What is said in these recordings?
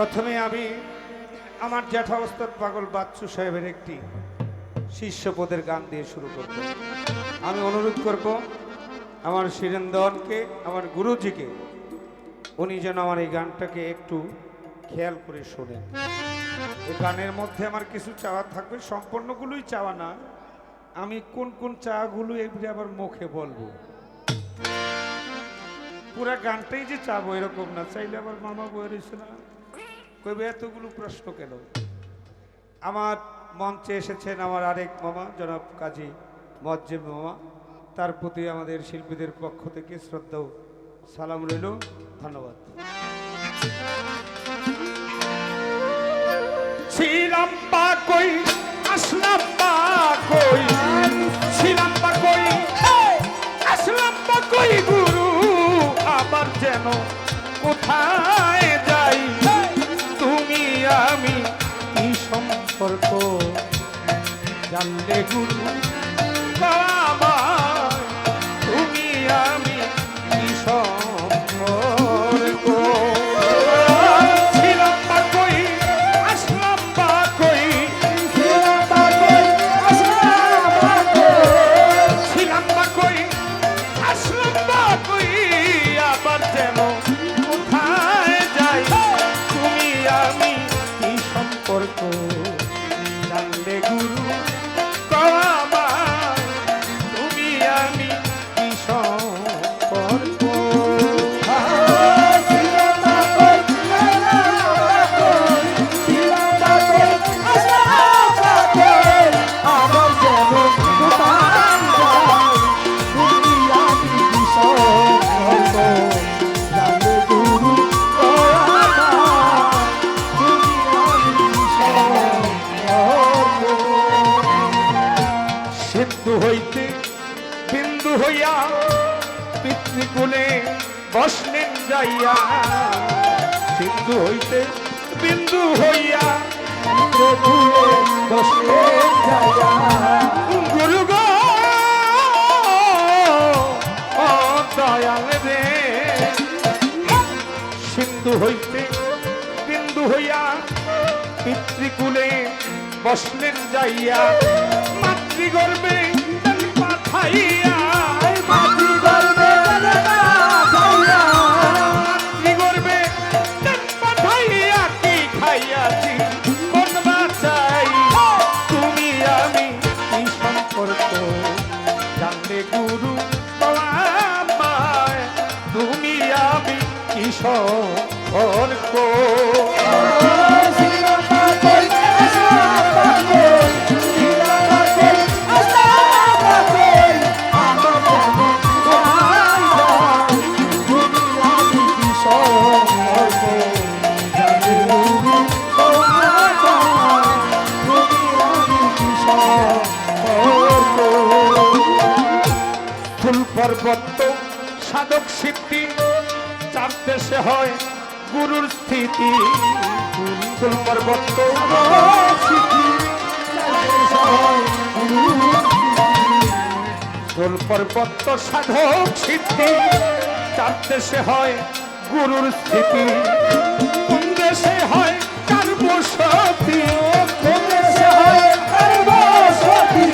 প্রথমে আমি আমার জ্যাঠা ওস্তাদ পাগল বাচ্চু সাহেবের একটি শিষ্যপদের গান দিয়ে শুরু করব। আমি অনুরোধ করব আমার শিরেন্দনকে, আমার গুরুজিকে, উনি যেন আমার এই গানটাকে একটু খেয়াল করে শোনেন। এই গানের মধ্যে আমার কিছু চাওয়া থাকবে, সম্পূর্ণগুলোই চাওয়া না, আমি কোন কোন চাওয়াগুলো এবারে আবার মুখে বলবো। পুরা গানটাই যে চাবো এরকম না, চাইলে আবার মামা বয়ে রয়েছে না, কইবে এতগুলো প্রশ্ন কেন। আমার মঞ্চে এসেছেন আমার আরেক মামা জনাব কাজী মজ্জেব মামা, তার প্রতি আমাদের শিল্পীদের পক্ষ থেকে শ্রদ্ধা ও সালাম রইল, ধন্যবাদ। ছিলাম বা কই আসলাম বা কই, ছিলাম বা কই আসলাম বা কই, গুরু আবার যেন কোথায় যাই, তুমি আমি কি সম্পর্ক জানলে গুরু আমার, তুমি আমি কি সম্পর্ক। ছিলাম বা কই আসলাম বা কই, ছিলাম বা কই আসলাম বা কই, ছিলাম বা কই আসলাম বা কই, আবার যেন কোথায় যাই, তুমি আমি কি সম্পর্ক জানলে গুরু আমার, তুমি আমি কি সম্পর্ক। সিন্ধু হইতে বিন্দু হইয়া পিতৃকুলে বসলেন যাইয়া, সিন্ধু হইতে বিন্দু হইয়া পিতৃকুলে বসলেন যাইয়া, গুরু গো ও দয়াল রে, সিন্ধু হইতে বিন্দু হইয়া পিতৃকুলে বসলেন যাইয়া, মাতৃগর্ভে পাঠাইয়া, মাতৃগর্ভে মাতৃগর্ভে পাঠাইয়া কি খাইয়াছি কোন বাঁচাই, তুমি আমি কি সম্পর্ক জানলে গুরু আমায়, তুমি আমি কি সম্পর্ক। পর্বত সাধক সিদ্ধি, চার দেশে হয় গুরুর স্থিতি, ফুল পর্বত ফুল পর্বত সাধক সিদ্ধি, চার দেশে হয় গুরুর স্থিতি, কোন দেশে হয় কার বসতি, কোন দেশে হয় কার বসতি,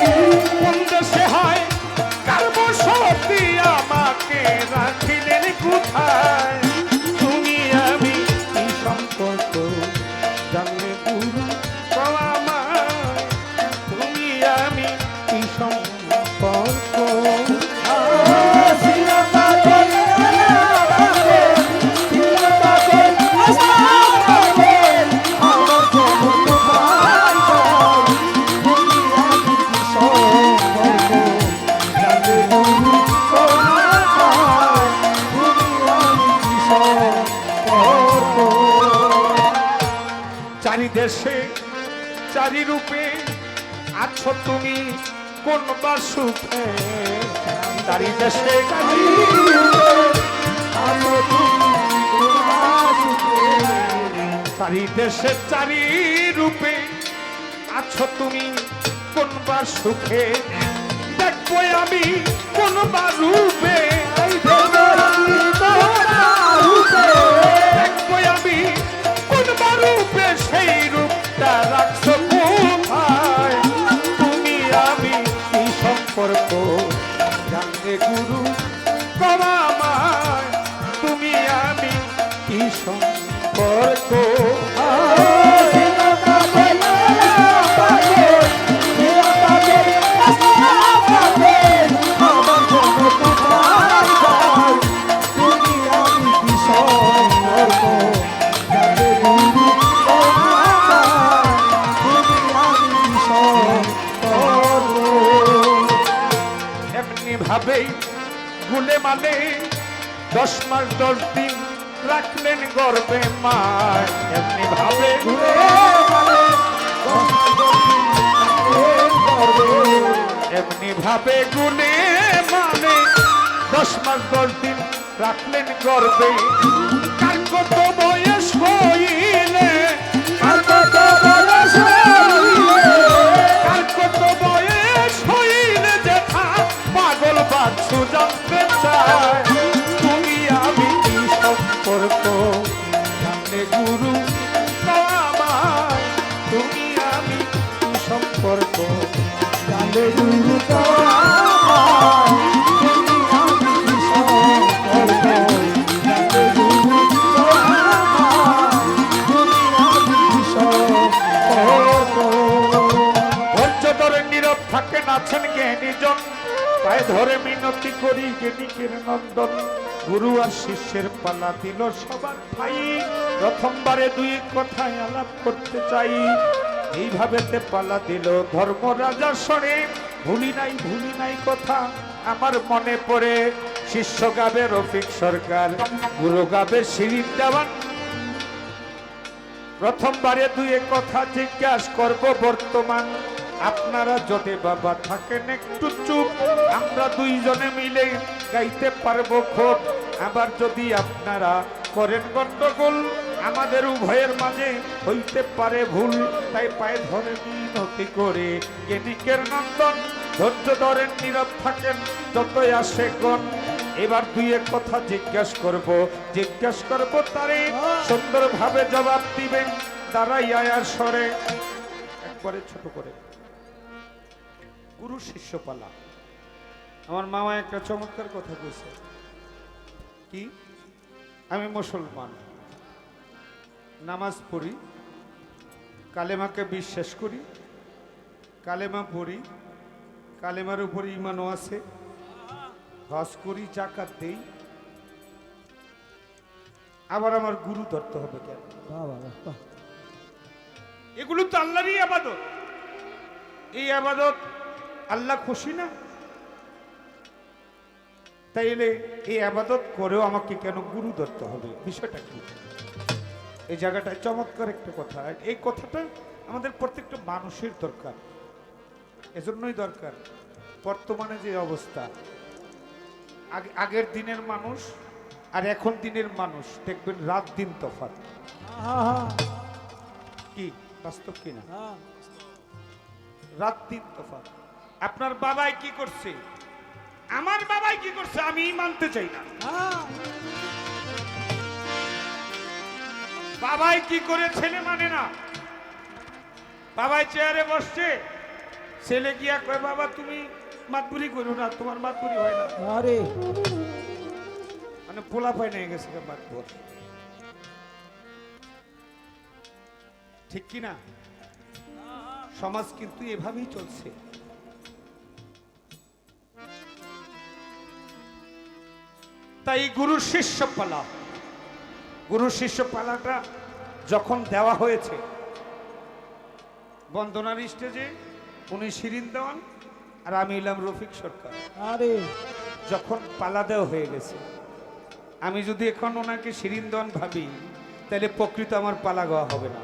কোন দেশে হয় কার বসতি, আমাকে রাখিলেন কোথায়, তুমি আমি কি সম্পর্ক জানলে গুরু আমায়, তুমি আমি কি সম্পর্ক। চারি দেশে চারি রূপে আছো তুমি কোন বা সুখে, চারি দেশে চারি দেশে চারি রূপে আছো তুমি কোন বা সুখে, দেখবো আমি কোন বা রূপে, দেখবো আমি কোন বা কমামায় তুমি আমি কি সম্পর্ক ভাবে গুলে মানে 10 মাস 10 দিন রাখলেন গর্বে মায় এমনি ভাবে এমনি ভাবে গুলে মানে 10 মাস 10 দিন রাখলেন গর্বে কার কত বয়স হইলে কার কত বয়স হইলে যেথা পাগল বাচ্চু জানতে চায় তুমি আমি কি সম্পর্ক জানলে গুরু আমায় তুমি আমি কি সম্পর্ক জানলে গুরু আমায় তুমি আমি কি সম্পর্ক জানলে গুরু আমায় তুমি আমি কি সম্পর্ক ধৈর্য ধরে নীরব থাকেন আছেন জ্ঞানীজন পায়ে ধরে মিনতি করি জ্ঞানীকের নন্দন গুরু আর শিষ্যের পালা দিল সবার ভাই প্রথমবারে দুই কথায় আলাপ করতে চাই এইভাবে পালা দিল ধর্মরাজার স্বরে ভুলি নাই কথা আমার মনে পড়ে শিষ্য গাবে রফিক সরকার গুরু গাবে শিরিন দেওয়ান প্রথমবারে দুই কথা জিজ্ঞাসা করব বর্তমান আপনারা যদি বাবা থাকেন একটু চুপ আমরা দুইজনে মিলে গাইতে পারবো খুব আবার যদি আপনারা করেন গন্ডগোল আমাদের উভয়ের মাঝে হইতে পারে ভুল তাই পায়ে ধরে মিনতি করে জ্ঞানীকের নন্দন ধৈর্য ধরেন নীরব থাকেন যতই আসে গণ এবার দুই কথা জিজ্ঞাসা করব তারে সুন্দরভাবে জবাব দিবেন দাঁড়াই আয়ার স্বরে একবারে ছোট করে গুরু শিষ্য পালা আমার মামা একটা চমৎকার কথা বলছে কি আমি মুসলমান নামাজ পড়ি কালেমাকে বিশ্বাস করি কালেমা পড়ি কালেমার উপরে ঈমানও আছে হজ করি জাকাত দেই আবার আমার গুরু ধরতে হবে কেন এগুলো তো আল্লাহরই ইবাদত এই ইবাদত আল্লাহ খুশি না তাইলে এই ইবাদত করেও আমাকে কেন গুরু ধরতে হবে বিষয়টা কি এই জায়গাটায় চমৎকার একটা কথা এই কথাটা আমাদের প্রত্যেকটা মানুষের দরকার এজন্যই দরকার বর্তমানে যে অবস্থা আগের দিনের মানুষ আর এখন দিনের মানুষ দেখবেন রাত দিন তফাৎ কি বাস্তব কিনা রাত দিন তফাৎ আপনার বাবাই কি করছে আমার বাবাই কি করছে আমি মানতে চাই না বাবাই কি করে ছেলে মানে না বাবাই চেয়ারে বসছে ছেলে গিয়া কয় বাবা তুমি মাতবুরি করো না তোমার মাতবুরি হয় না আরে মানে পোলা পায় নিয়ে গেছে মাতবুর ঠিক কি না সমাজ কিন্তু এভাবেই চলছে তাই গুরু শিষ্য পালাটা যখন দেওয়া হয়েছে বন্দনার স্টেজে উনি শিরিন দেওয়ান আর আমি এলাম রফিক সরকার আরে যখন পালা দেওয়া হয়ে গেছে আমি যদি এখন ওনাকে শিরিন দেওয়ান ভাবি তাহলে প্রকৃত আমার পালা গাওয়া হবে না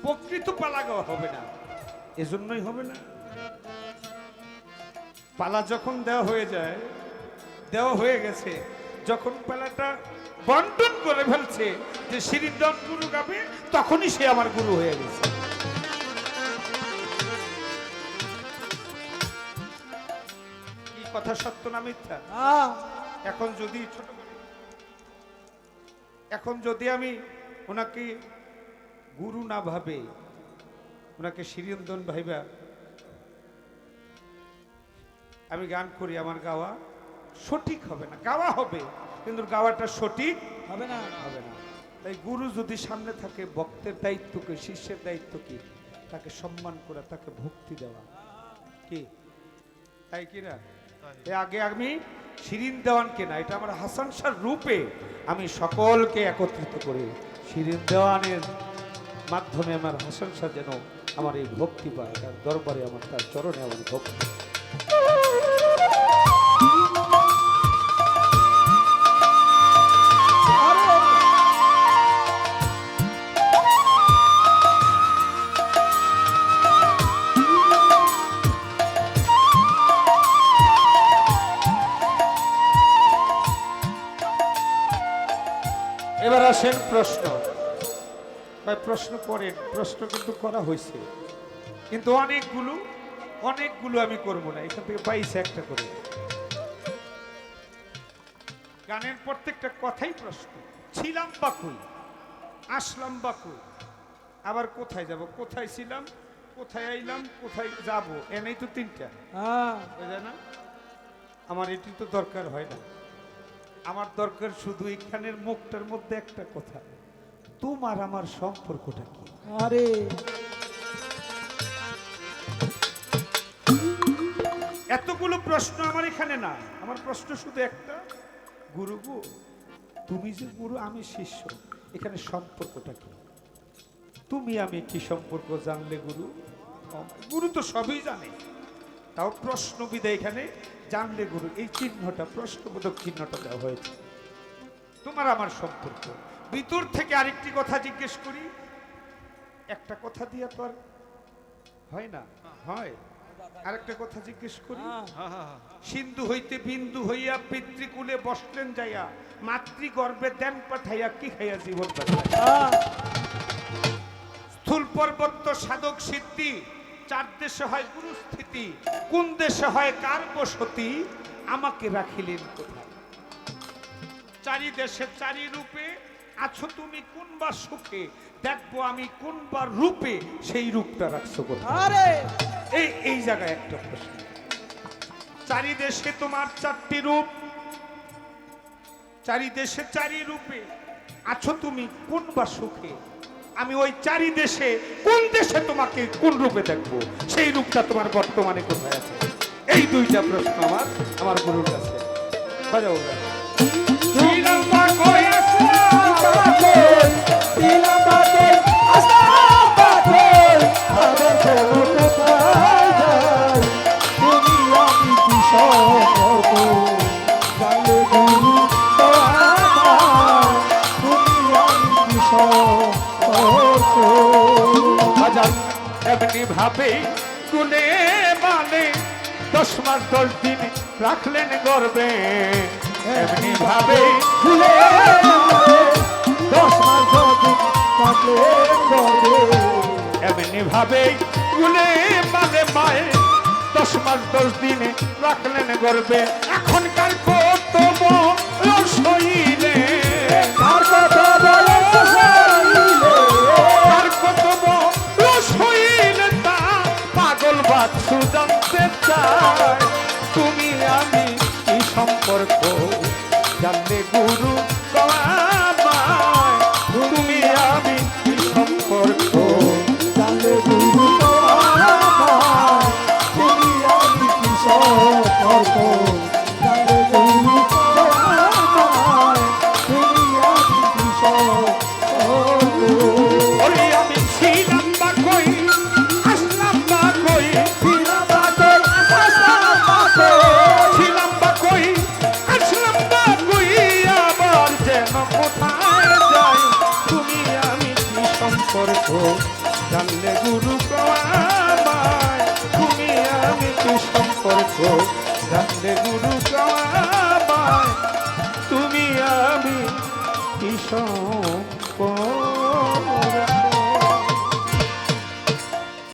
প্রকৃত পালা গাওয়া হবে না এজন্যই হবে না পালা যখন দেওয়া হয়ে গেছে যখন পালাটা বন্টন করে ফেলছে যে শিরিন গুরু গাবে তখনই সে আমার গুরু হয়ে গেছে কি কথা সত্য না মিথ্যা এখন যদি আমি ওনাকে গুরু না ভাবে ওনাকে শিরিন ভাইবা আমি গান করি, আমার গাওয়া সঠিক হবে না। গাওয়া হবে কিন্তু গাওয়াটা সঠিক হবে না। হবে না। তাই গুরু যদি সামনে থাকে, ভক্তের দায়িত্ব কি, শিষ্যের দায়িত্ব কি? তাকে সম্মান করা, তাকে ভক্তি দেওয়া, কি তাই কিনা? আগে আমি শিরিন দেওয়ানকে না, এটা আমার হাসান শাহর রূপে আমি সকলকে একত্রিত করে শিরিন দেওয়ানের মাধ্যমে আমার হাসান শাহ যেন আমার এই ভক্তি পায়, তার দরবারে আমার, তার চরণে আমার ভক্তি। এবার আসেন প্রশ্ন। প্রশ্ন করেন, প্রশ্ন কিন্তু করা হয়েছে, কিন্তু অনেকগুলো আমি করব না, এখান থেকে পাইছে একটা করে। গানের প্রত্যেকটা কথাই প্রশ্ন। ছিলাম বা কই, আসলাম বা কই, আবার কোথায় যাব, কোথায় ছিলাম, কোথায় আইলাম, কোথায় যাব, এনেই তো তিনটা, বুঝে না? আমার এটি তো দরকার হয় না। আমার দরকার শুধু এখানের মুখটার মধ্যে একটা কথা, তোমার আমার সম্পর্কটা কি? আরে এতগুলো প্রশ্ন আমার এখানে না, আমার প্রশ্ন শুধু একটা, গুরু গো, তুমি যে গুরু, আমি শিষ্য, এখানে সম্পর্কটা কি? তুমি আমি কি সম্পর্ক জানলে গুরু? গুরু তো সবই জানে, তাও প্রশ্ন বিধে এখানে জানলে গুরু, এই চিহ্নটা, প্রশ্নবোধক চিহ্নটা দেওয়া হয়েছে। তোমার আমার সম্পর্ক। ভিতর থেকে আরেকটি কথা জিজ্ঞেস করি, একটা কথা দিয়ে তো আর হয় না, হয় আরেকটা কথা জিজ্ঞেস করি। সিন্ধু হইতে বিন্দু হইয়া পিতৃকুলে বসলেন যাইয়া, মাতৃগর্ভে দেন পাঠাইয়া কি খাইয়া জীবন পাঠাইয়া। স্থূল পর্বত সাধক সিদ্ধি, চার দেশে হয় গুরু স্থিতি, কোন দেশে হয় কার বসতি, আমাকে রাখিলেন কোথায়? চারি দেশে চারি রূপে আছো তুমি, কোন বা সুখে, দেখবো আমি কোন বা রূপে, সেই রূপটা রাখছো কোথায়? আরে এই জায়গায় একটা প্রশ্ন। চারি দেশে তোমার চারটি রূপ, চারি দেশে চারি রূপে আছো তুমি কোন বা সুখে, আমি ওই চারি দেশে কোন দেশে তোমাকে কোন রূপে দেখবো, সেই রূপটা তোমার বর্তমানে কোথায় আছে? এই দুইটা প্রশ্ন আমার গুরুর কাছে। বাজাও এমনি ভাবে গুনে মানে 10 মাস 10 দিন রাখলেন গর্বে, এমনি ভাবে গুনে 10 মাস 10 দিন রাখলেন গর্বে, এমনি ভাবে গুনে মানে মায়ে 10 মাস 10 দিন রাখলেন গর্বে। এখনকার কত রসইলে, কার কথা বলে জানতে চাই, তুমি আমি কি সম্পর্ক, জানলে গুরু আমায়, তুমি আমি কি সম্পর্ক, জানলে গুরু আমায়, তুমি আমি কি সম্পর্ক, জানলে গুরু আমায়, তুমি আমি কি সম্পর্ক। ওরে আমি ছিলাম বা কই, আসলাম বা কই, ছিলাম বা কই, আসলাম বা কই, আবার যেন কোথায় যাই, তুমি আমি কি সম্পর্ক, জানলে গুরু আমায়, তুমি আমি কি সম্পর্ক, জানলে গুরু আমায়, তুমি আমি কি সম্পর্ক।